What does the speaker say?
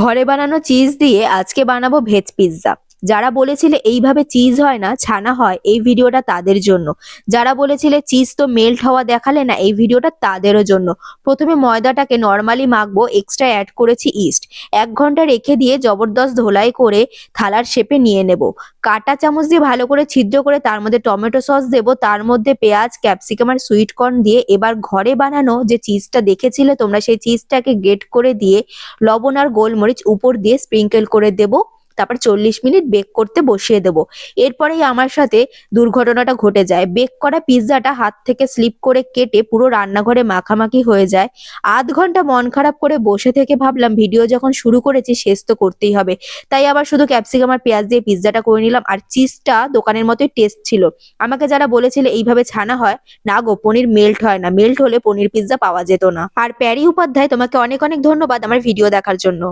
ঘরে বানানো চিজ দিয়ে আজকে বানাবো ভেজ পিৎজা। যারা বলেছিলে এইভাবে চিজ হয় না, ছানা হয়, এই ভিডিওটা তাদের জন্য। যারা বলেছিলে চিজ তো মেল্ট হওয়া দেখালে না, এই ভিডিওটা তাদেরও জন্য। প্রথমে ময়দাটাকে নর্মালি মাখবো, এক্সট্রা অ্যাড করেছি ইস্ট। 1 ঘন্টা রেখে দিয়ে জবরদস্ত ধোলাই করে থালার শেপে নিয়ে নেব। কাঁটা চামচ দিয়ে ভালো করে ছিদ্র করে তার মধ্যে টমেটো সস দেবো, তার মধ্যে পেঁয়াজ, ক্যাপসিকাম আর সুইট কর্ন দিয়ে এবার ঘরে বানানো যে চিজটা দেখেছিলে তোমরা, সেই চিজটাকে গ্রেট করে দিয়ে লবণ আর গোলমরিচ উপর দিয়ে স্প্রিঙ্কেল করে দেব। তারপর 40 মিনিট বেক করতে বসিয়ে দেব। এরপরেই আমার সাথে দুর্ঘটনাটা ঘটে যায়। বেক করা পিৎজাটা হাত থেকে স্লিপ করে কেটে পুরো রান্নাঘরে মাখামাখি হয়ে যায়। আধ ঘন্টা মন খারাপ করে বসে থেকে ভাবলাম ভিডিও যখন শুরু করেছি শেষ তো করতেই হবে। তাই আবার শুধু ক্যাপসিকাম আর পেঁয়াজ দিয়ে পিৎজাটা করে নিলাম। আর চিজটা দোকানের মতোই টেস্ট ছিল। আমাকে যারা বলেছিলে এইভাবে ছানা হয়, না গো, পনির মেল্ট হয় না। মেল্ট হলে পনির পিৎজা পাওয়া যেত না। আর প্যারি উপাধ্যায়, তোমাকে অনেক অনেক ধন্যবাদ আমার ভিডিও দেখার জন্য।